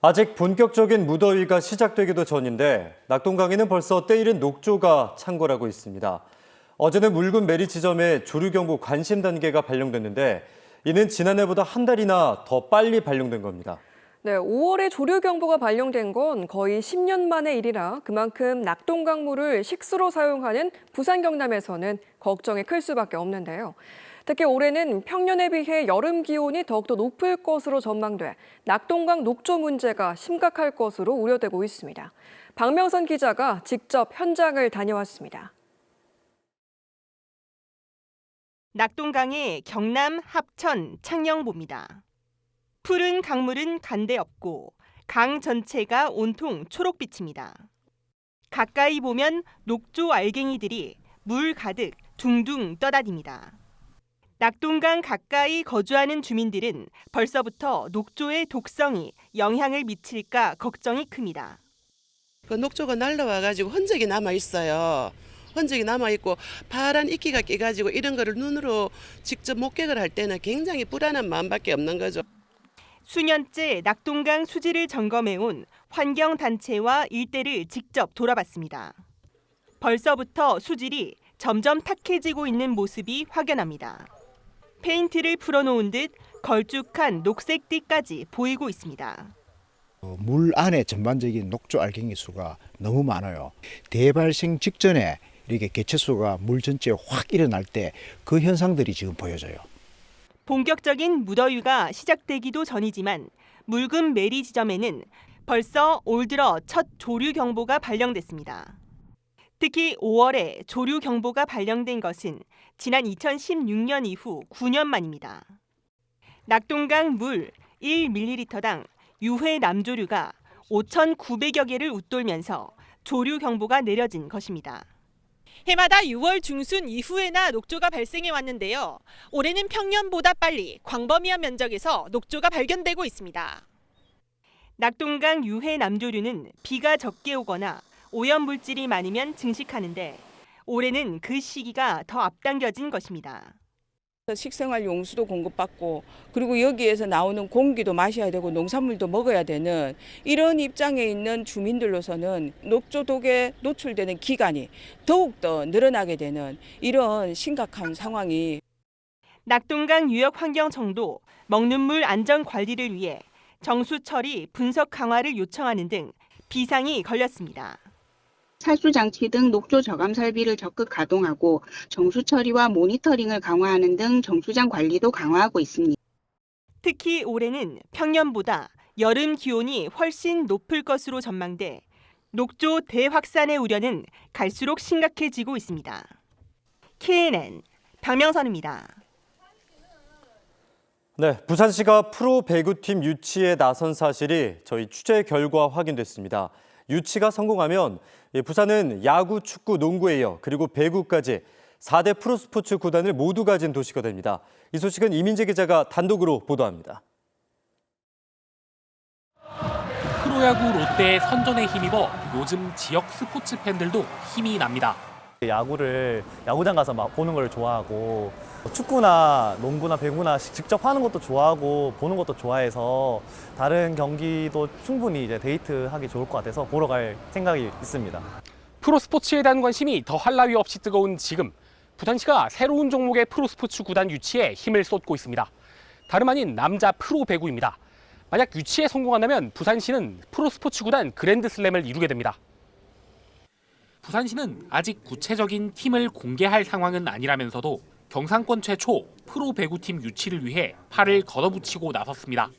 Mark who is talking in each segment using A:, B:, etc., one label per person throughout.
A: 아직 본격적인 무더위가 시작되기도 전인데 낙동강에는 벌써 때이른 녹조가 창궐하고 있습니다. 어제는 묽은 매리 지점에 조류경보 관심 단계가 발령됐는데 이는 지난해보다 한 달이나 더 빨리 발령된 겁니다.
B: 네, 5월에 조류경보가 발령된 건 거의 10년 만의 일이라 그만큼 낙동강 물을 식수로 사용하는 부산 경남에서는 걱정이 클 수밖에 없는데요. 특히 올해는 평년에 비해 여름 기온이 더욱더 높을 것으로 전망돼 낙동강 녹조 문제가 심각할 것으로 우려되고 있습니다. 박명선 기자가 직접 현장을 다녀왔습니다.
C: 낙동강의 경남, 합천, 창녕보입니다. 푸른 강물은 간데 없고 강 전체가 온통 초록빛입니다. 가까이 보면 녹조 알갱이들이 물 가득 둥둥 떠다닙니다. 낙동강 가까이 거주하는 주민들은 벌써부터 녹조의 독성이 영향을 미칠까 걱정이 큽니다.
D: 그 녹조가 날라와가지고 흔적이 남아있어요. 흔적이 남아있고 파란 이끼가 끼가지고 이런 거를 눈으로 직접 목격을 할 때는 굉장히 불안한 마음밖에 없는 거죠.
C: 수년째 낙동강 수질을 점검해온 환경단체와 일대를 직접 돌아봤습니다. 벌써부터 수질이 점점 탁해지고 있는 모습이 확연합니다. 페인트를 풀어놓은 듯 걸쭉한 녹색띠까지 보이고 있습니다.
E: 물 안에 전반적인 녹조 알갱이 수가 너무 많아요. 대발생 직전에 이렇게 개체수가 물 전체에 확 일어날 때 그 현상들이 지금 보여져요.
C: 본격적인 무더위가 시작되기도 전이지만 묽은 매리 지점에는 벌써 올 들어 첫 조류 경보가 발령됐습니다. 특히 5월에 조류 경보가 발령된 것은 지난 2016년 이후 9년 만입니다. 낙동강 물 1ml당 유해 남조류가 5,900여 개를 웃돌면서 조류 경보가 내려진 것입니다. 해마다 6월 중순 이후에나 녹조가 발생해 왔는데요. 올해는 평년보다 빨리 광범위한 면적에서 녹조가 발견되고 있습니다. 낙동강 유해 남조류는 비가 적게 오거나 오염물질이 많으면 증식하는데 올해는 그 시기가 더 앞당겨진 것입니다.
F: 식생활 용수도 공급받고 그리고 여기에서 나오는 공기도 마셔야 되고 농산물도 먹어야 되는 이런 입장에 있는 주민들로서는 녹조 독에 노출되는 기간이 더욱더 늘어나게 되는 이런 심각한 상황이.
C: 낙동강 유역환경청도 먹는 물 안전 관리를 위해 정수 처리 분석 강화를 요청하는 등 비상이 걸렸습니다.
G: 살수장치 등 녹조 저감 설비를 적극 가동하고 정수 처리와 모니터링을 강화하는 등 정수장 관리도 강화하고 있습니다.
C: 특히 올해는 평년보다 여름 기온이 훨씬 높을 것으로 전망돼 녹조 대확산의 우려는 갈수록 심각해지고 있습니다. KNN 박명선입니다.
A: 네, 부산시가 프로 배구팀 유치에 나선 사실이 저희 취재 결과 확인됐습니다. 유치가 성공하면 부산은 야구, 축구, 농구에 이어 그리고 배구까지 4대 프로스포츠 구단을 모두 가진 도시가 됩니다. 이 소식은 이민재 기자가 단독으로 보도합니다.
H: 프로야구 롯데의 선전에 힘입어 요즘 지역 스포츠 팬들도 힘이 납니다.
I: 야구를 야구장 가서 막 보는 걸 좋아하고 축구나 농구나 배구나 직접 하는 것도 좋아하고 보는 것도 좋아해서 다른 경기도 충분히 이제 데이트하기 좋을 것 같아서 보러 갈 생각이 있습니다.
H: 프로스포츠에 대한 관심이 더할 나위 없이 뜨거운 지금 부산시가 새로운 종목의 프로스포츠 구단 유치에 힘을 쏟고 있습니다. 다름 아닌 남자 프로 배구입니다. 만약 유치에 성공한다면 부산시는 프로스포츠 구단 그랜드슬램을 이루게 됩니다. 부산시는 아직 구체적인 팀을 공개할 상황은 아니라면서도 경상권 최초 프로 배구팀 유치를 위해 팔을 걷어붙이고 나섰습니다.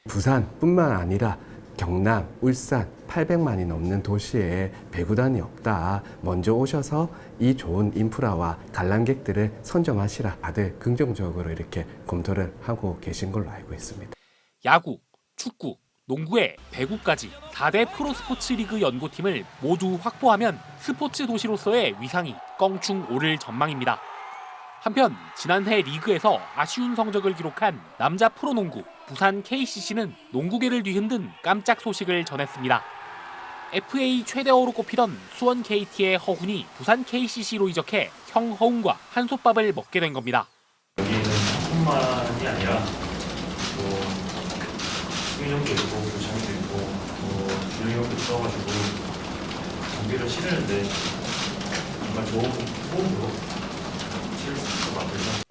J: 부산뿐만 아니라 경남, 울산 800만이 넘는 도시에 배구단이 없다. 먼저 오셔서 이 좋은 인프라와 관람객들을 선점하시라. 다들 긍정적으로 이렇게 검토를 하고 계신 걸로 알고 있습니다.
H: 야구, 축구, 농구에 배구까지 4대 프로스포츠 리그 연고팀을 모두 확보하면 스포츠 도시로서의 위상이 껑충 오를 전망입니다. 한편 지난해 리그에서 아쉬운 성적을 기록한 남자 프로농구 부산 KCC는 농구계를 뒤흔든 깜짝 소식을 전했습니다. FA 최대어로 꼽히던 수원 KT의 허훈이 부산 KCC로 이적해 형 허훈과 한솥밥을 먹게 된 겁니다.
K: 여기는 뿐만이 아니라 뭐 승용도 있고 부산도 있고 있어가지고 경기를 치르는데 정말 좋은 호흡으로 치를 수 있을 것 같아서.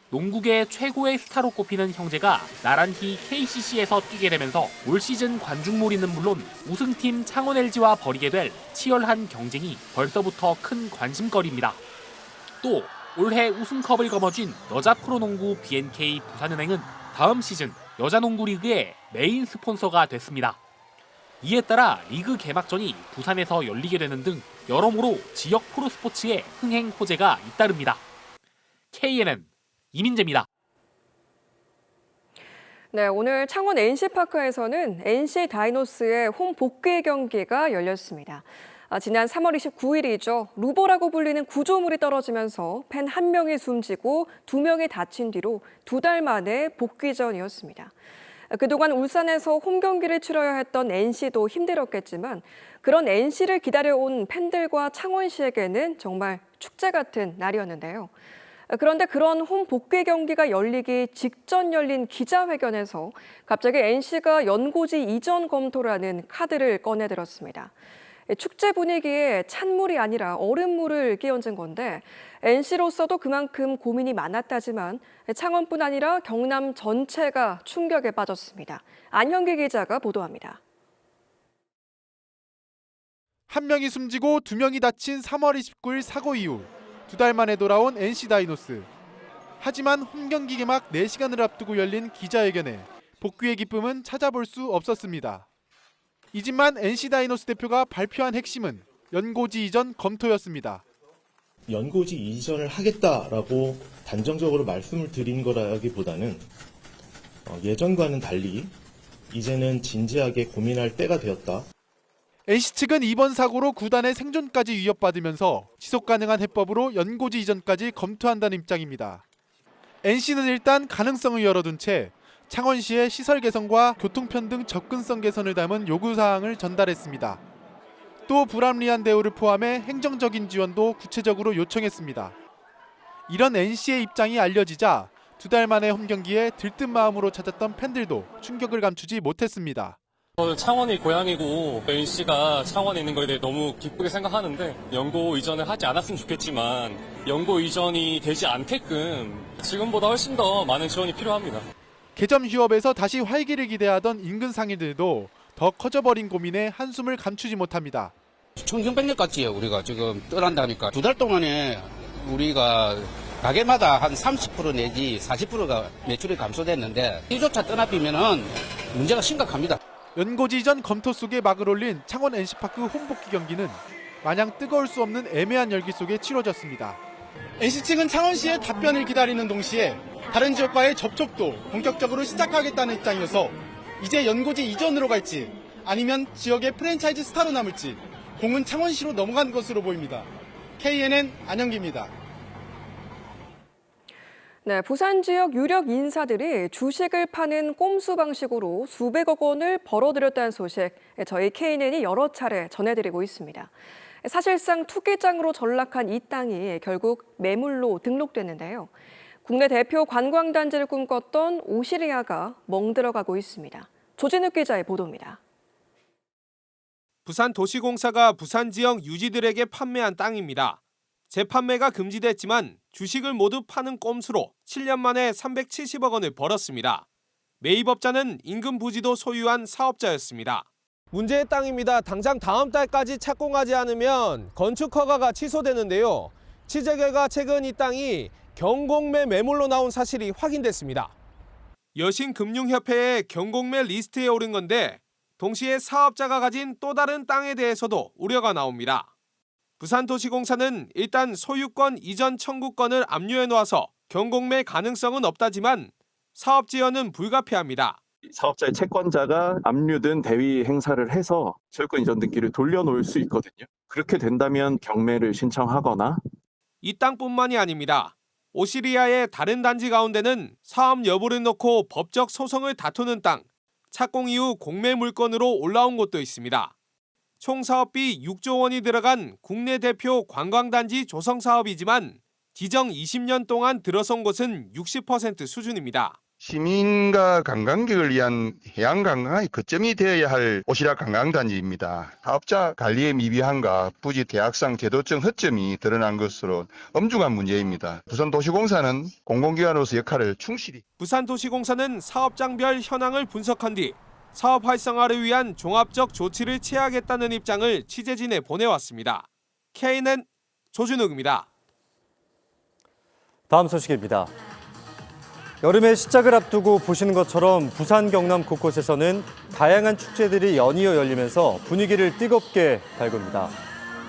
H: 농구계 최고의 스타로 꼽히는 형제가 나란히 KCC에서 뛰게 되면서 올 시즌 관중몰이는 물론 우승팀 창원 LG와 벌이게 될 치열한 경쟁이 벌써부터 큰 관심거리입니다. 또 올해 우승컵을 거머쥔 여자 프로농구 BNK 부산은행은 다음 시즌 여자농구 리그의 메인 스폰서가 됐습니다. 이에 따라 리그 개막전이 부산에서 열리게 되는 등 여러모로 지역 프로스포츠의 흥행 호재가 잇따릅니다. KNN 이민재입니다.
B: 네, 오늘 창원 NC파크에서는 NC 다이노스의 홈 복귀 경기가 열렸습니다. 지난 3월 29일이죠. 루버라고 불리는 구조물이 떨어지면서 팬 1명이 숨지고 2명이 다친 뒤로 2달 만에 복귀전이었습니다. 그동안 울산에서 홈 경기를 치러야 했던 NC도 힘들었겠지만 그런 NC를 기다려온 팬들과 창원시에게는 정말 축제 같은 날이었는데요. 그런데 그런 홈 복귀 경기가 열리기 직전 열린 기자회견에서 갑자기 NC가 연고지 이전 검토라는 카드를 꺼내들었습니다. 축제 분위기에 찬물이 아니라 얼음물을 끼얹은 건데 NC로서도 그만큼 고민이 많았다지만 창원뿐 아니라 경남 전체가 충격에 빠졌습니다. 안현기 기자가 보도합니다.
L: 1명이 숨지고 2명이 다친 3월 29일 사고 이후 2달 만에 돌아온 NC 다이노스. 하지만 홈 경기 개막 4시간을 앞두고 열린 기자회견에 복귀의 기쁨은 찾아볼 수 없었습니다. 이지만 NC 다이노스 대표가 발표한 핵심은 연고지 이전 검토였습니다.
M: 연고지 이전을 하겠다라고 단정적으로 말씀을 드린 거라기보다는 예전과는 달리 이제는 진지하게 고민할 때가 되었다.
L: NC 측은 이번 사고로 구단의 생존까지 위협받으면서 지속 가능한 해법으로 연고지 이전까지 검토한다는 입장입니다. NC는 일단 가능성을 열어둔 채 창원시의 시설 개선과 교통편 등 접근성 개선을 담은 요구사항을 전달했습니다. 또 불합리한 대우를 포함해 행정적인 지원도 구체적으로 요청했습니다. 이런 NC의 입장이 알려지자 2달 만에 홈 경기에 들뜬 마음으로 찾았던 팬들도 충격을 감추지 못했습니다.
N: 저는 창원이 고향이고 NC가 창원에 있는 거에 대해 너무 기쁘게 생각하는데 연고 이전을 하지 않았으면 좋겠지만 연고 이전이 되지 않게끔 지금보다 훨씬 더 많은 지원이 필요합니다.
L: 개점 휴업에서 다시 활기를 기대하던 인근 상인들도 더 커져버린 고민에 한숨을 감추지 못합니다.
O: 청정백년까지 우리가 지금 떠난다니까 2달 동안에 우리가 가게마다 한 30% 내지 40%가 매출이 감소됐는데 이조차 떠나비면은 문제가 심각합니다.
L: 연고지 이전 검토 속에 막을 올린 창원 NC파크 홈복귀 경기는 마냥 뜨거울 수 없는 애매한 열기 속에 치러졌습니다.
P: NC 측은 창원시의 답변을 기다리는 동시에 다른 지역과의 접촉도 본격적으로 시작하겠다는 입장이어서 이제 연고지 이전으로 갈지 아니면 지역의 프랜차이즈 스타로 남을지 공은 창원시로 넘어간 것으로 보입니다. KNN 안현기입니다.
B: 네, 부산 지역 유력 인사들이 주식을 파는 꼼수 방식으로 수백억 원을 벌어들였다는 소식 저희 KNN이 여러 차례 전해드리고 있습니다. 사실상 투기장으로 전락한 이 땅이 결국 매물로 등록됐는데요. 국내 대표 관광단지를 꿈꿨던 오시리아가 멍들어가고 있습니다. 조진욱 기자의 보도입니다.
Q: 부산도시공사가 부산 지역 유지들에게 판매한 땅입니다. 재판매가 금지됐지만 주식을 모두 파는 꼼수로 7년 만에 370억 원을 벌었습니다. 매입업자는 인근 부지도 소유한 사업자였습니다. 문제의 땅입니다. 당장 다음 달까지 착공하지 않으면 건축 허가가 취소되는데요. 취재 결과 최근 이 땅이 경공매 매물로 나온 사실이 확인됐습니다. 여신금융협회의 경공매 리스트에 오른 건데 동시에 사업자가 가진 또 다른 땅에 대해서도 우려가 나옵니다. 부산도시공사는 일단 소유권 이전 청구권을 압류해 놓아서 경공매 가능성은 없다지만 사업 지연은 불가피합니다.
R: 사업자의 채권자가 압류든 대위 행사를 해서 소유권 이전 등기를 돌려놓을 수 있거든요. 그렇게 된다면 경매를 신청하거나.
Q: 이 땅뿐만이 아닙니다. 오시리아의 다른 단지 가운데는 사업 여부를 놓고 법적 소송을 다투는 땅, 착공 이후 공매 물건으로 올라온 곳도 있습니다. 총 사업비 6조 원이 들어간 국내 대표 관광단지 조성 사업이지만 지정 20년 동안 들어선 곳은 60% 수준입니다.
S: 시민과 관광객을 위한 해양 관광의 거점이 되어야 할 오시락 관광단지입니다. 사업자 관리의 미비함과 부지 대학상 제도적 허점이 드러난 것으로 엄중한 문제입니다. 부산도시공사는 공공기관으로서 역할을 충실히.
Q: 부산도시공사는 사업장별 현황을 분석한 뒤 사업 활성화를 위한 종합적 조치를 취하겠다는 입장을 취재진에 보내왔습니다. KNN 조준욱입니다.
A: 다음 소식입니다. 여름의 시작을 앞두고 보시는 것처럼 부산, 경남 곳곳에서는 다양한 축제들이 연이어 열리면서 분위기를 뜨겁게 달굽니다.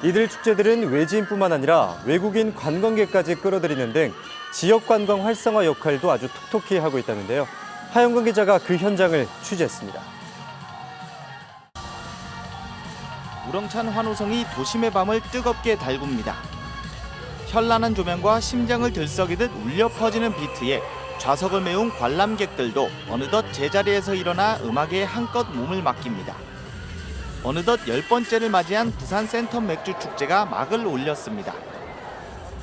A: 이들 축제들은 외지인뿐만 아니라 외국인 관광객까지 끌어들이는 등 지역 관광 활성화 역할도 아주 톡톡히 하고 있다는데요. 하영근 기자가 그 현장을 취재했습니다.
T: 우렁찬 환호성이 도심의 밤을 뜨겁게 달굽니다. 현란한 조명과 심장을 들썩이듯 울려 퍼지는 비트에 좌석을 메운 관람객들도 어느덧 제자리에서 일어나 음악에 한껏 몸을 맡깁니다. 어느덧 10번째를 맞이한 부산 센텀 맥주 축제가 막을 올렸습니다.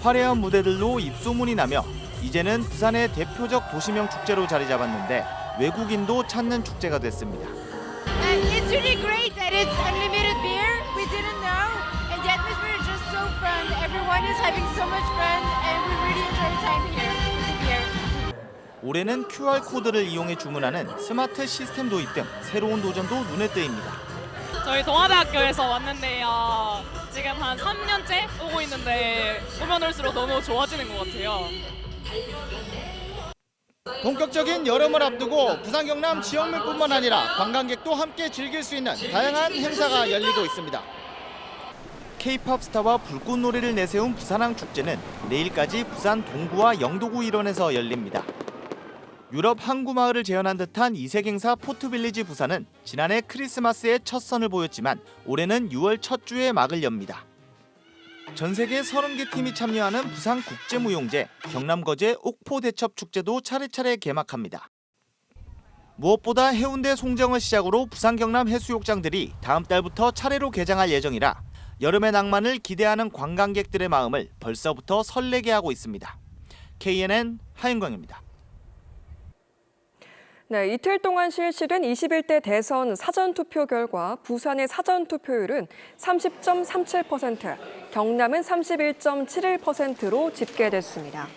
T: 화려한 무대들로 입소문이 나며 이제는 부산의 대표적 도시명 축제로 자리 잡았는데 외국인도 찾는 축제가 됐습니다.
U: It's really great that it's unlimited beer. We didn't know, and the atmosphere is just so fun. Everyone is having so much fun, and we really enjoy time here with the beer.
T: 올해는 QR코드를 이용해 주문하는 스마트 시스템 도입 등 새로운 도전도 눈에 띄입니다.
V: 저희 동아대학교에서 왔는데요. 지금 한 3년째 오고 있는데 오면 올수록 너무 좋아지는 것 같아요.
T: 본격적인 여름을 앞두고 부산 경남 지역민뿐만 아니라 관광객도 함께 즐길 수 있는 다양한 행사가 열리고 있습니다. K-팝 스타와 불꽃놀이를 내세운 부산항 축제는 내일까지 부산 동구와 영도구 일원에서 열립니다. 유럽 항구 마을을 재현한 듯한 이색 행사 포트빌리지 부산은 지난해 크리스마스에 첫 선을 보였지만 올해는 6월 첫 주에 막을 엽니다. 전 세계 30개 팀이 참여하는 부산국제무용제, 경남거제 옥포대첩 축제도 차례차례 개막합니다. 무엇보다 해운대 송정을 시작으로 부산 경남 해수욕장들이 다음 달부터 차례로 개장할 예정이라 여름의 낭만을 기대하는 관광객들의 마음을 벌써부터 설레게 하고 있습니다. KNN 하윤광입니다.
B: 네, 이틀 동안 실시된 21대 대선 사전투표 결과 부산의 사전투표율은 30.37%, 경남은 31.71%로 집계됐습니다.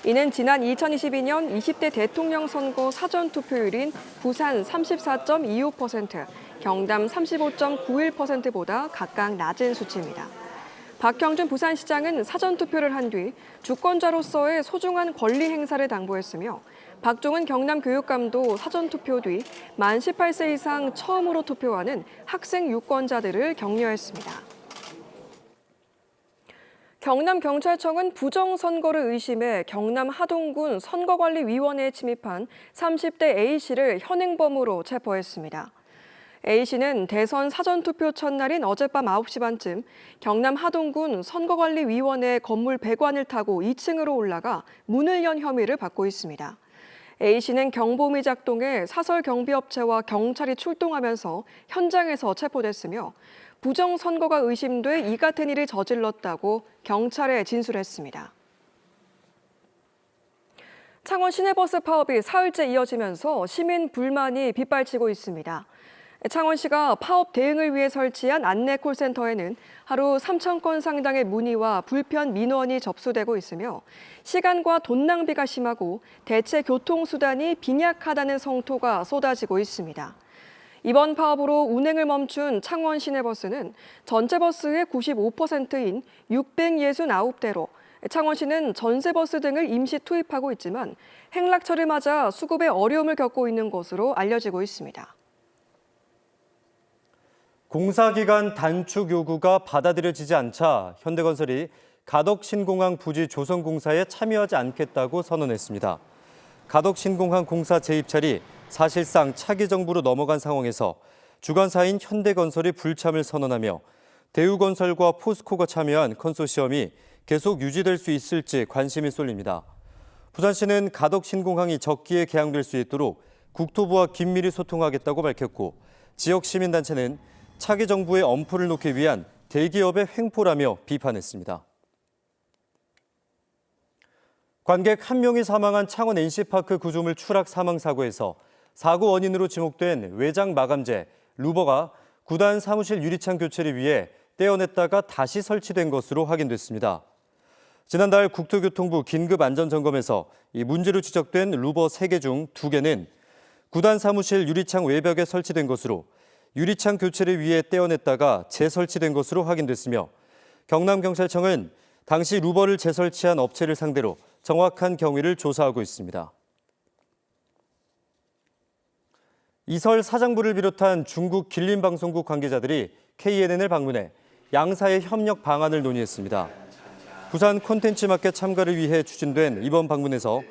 B: 이는 지난 2022년 20대 대통령 선거 사전투표율인 부산 34.25%, 경남 35.91%보다 각각 낮은 수치입니다. 박형준 부산시장은 사전투표를 한 뒤 주권자로서의 소중한 권리 행사를 당부했으며 박종은 경남교육감도 사전투표 뒤 만 18세 이상 처음으로 투표하는 학생 유권자들을 격려했습니다. 경남경찰청은 부정선거를 의심해 경남 하동군 선거관리위원회에 침입한 30대 A씨를 현행범으로 체포했습니다. A씨는 대선 사전투표 첫날인 어젯밤 9시 반쯤 경남 하동군 선거관리위원회 건물 배관을 타고 2층으로 올라가 문을 연 혐의를 받고 있습니다. A씨는 경보음이 작동해 사설경비업체와 경찰이 출동하면서 현장에서 체포됐으며 부정선거가 의심돼 이 같은 일을 저질렀다고 경찰에 진술했습니다. 창원 시내버스 파업이 사흘째 이어지면서 시민 불만이 빗발치고 있습니다. 창원시가 파업 대응을 위해 설치한 안내 콜센터에는 하루 3,000건 상당의 문의와 불편 민원이 접수되고 있으며 시간과 돈 낭비가 심하고 대체 교통수단이 빈약하다는 성토가 쏟아지고 있습니다. 이번 파업으로 운행을 멈춘 창원 시내버스는 전체 버스의 95%인 669대로 창원시는 전세버스 등을 임시 투입하고 있지만 행락철을 맞아 수급에 어려움을 겪고 있는 것으로 알려지고 있습니다.
A: 공사기간 단축 요구가 받아들여지지 않자 현대건설이 가덕신공항 부지 조성공사에 참여하지 않겠다고 선언했습니다. 가덕신공항 공사 재입찰이 사실상 차기 정부로 넘어간 상황에서 주관사인 현대건설이 불참을 선언하며 대우건설과 포스코가 참여한 컨소시엄이 계속 유지될 수 있을지 관심이 쏠립니다. 부산시는 가덕신공항이 적기에 개항될 수 있도록 국토부와 긴밀히 소통하겠다고 밝혔고 지역 시민단체는 차기 정부의 엄포를 놓기 위한 대기업의 횡포라며 비판했습니다. 관객 1명이 사망한 창원 NC파크 구조물 추락 사망 사고에서 사고 원인으로 지목된 외장 마감재 루버가 구단 사무실 유리창 교체를 위해 떼어냈다가 다시 설치된 것으로 확인됐습니다. 지난달 국토교통부 긴급안전점검에서 이 문제로 지적된 루버 3개 중 2개는 구단 사무실 유리창 외벽에 설치된 것으로 유리창 교체를 위해 떼어냈다가 재설치된 것으로 확인됐으며 경남경찰청은 당시 루버를 재설치한 업체를 상대로 정확한 경위를 조사하고 있습니다. 이설 사장부를 비롯한 중국 길림방송국 관계자들이 KNN을 방문해 양사의 협력 방안을 논의했습니다. 부산 콘텐츠마켓 참가를 위해 추진된 이번 방문에서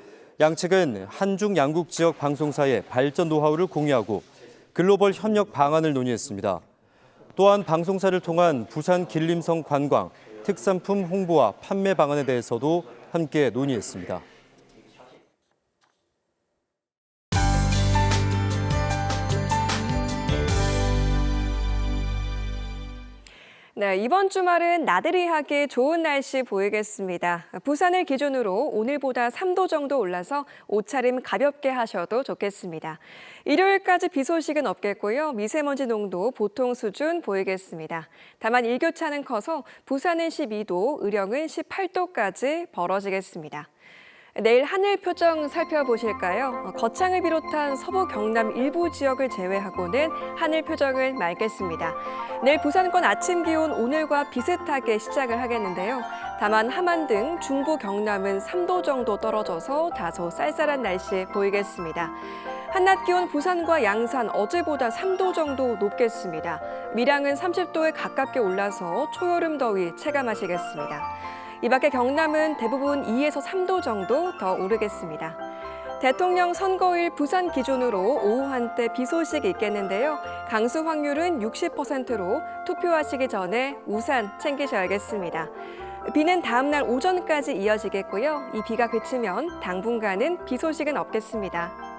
A: 양측은 한중 양국 지역 방송사의 발전 노하우를 공유하고 글로벌 협력 방안을 논의했습니다. 또한 방송사를 통한 부산 길림성 관광, 특산품 홍보와 판매 방안에 대해서도 함께 논의했습니다.
B: 네, 이번 주말은 나들이 하기 좋은 날씨 보이겠습니다. 부산을 기준으로 오늘보다 3도 정도 올라서 옷차림 가볍게 하셔도 좋겠습니다. 일요일까지 비 소식은 없겠고요. 미세먼지 농도 보통 수준 보이겠습니다. 다만 일교차는 커서 부산은 12도, 의령은 18도까지 벌어지겠습니다. 내일 하늘 표정 살펴보실까요? 거창을 비롯한 서부 경남 일부 지역을 제외하고는 하늘 표정은 맑겠습니다. 내일 부산권 아침 기온 오늘과 비슷하게 시작을 하겠는데요. 다만 함안 등 중부 경남은 3도 정도 떨어져서 다소 쌀쌀한 날씨 보이겠습니다. 한낮 기온 부산과 양산 어제보다 3도 정도 높겠습니다. 밀양은 30도에 가깝게 올라서 초여름 더위 체감하시겠습니다. 이 밖에 경남은 대부분 2에서 3도 정도 더 오르겠습니다. 대통령 선거일 부산 기준으로 오후 한때 비 소식이 있겠는데요. 강수 확률은 60%로 투표하시기 전에 우산 챙기셔야겠습니다. 비는 다음 날 오전까지 이어지겠고요. 이 비가 그치면 당분간은 비 소식은 없겠습니다.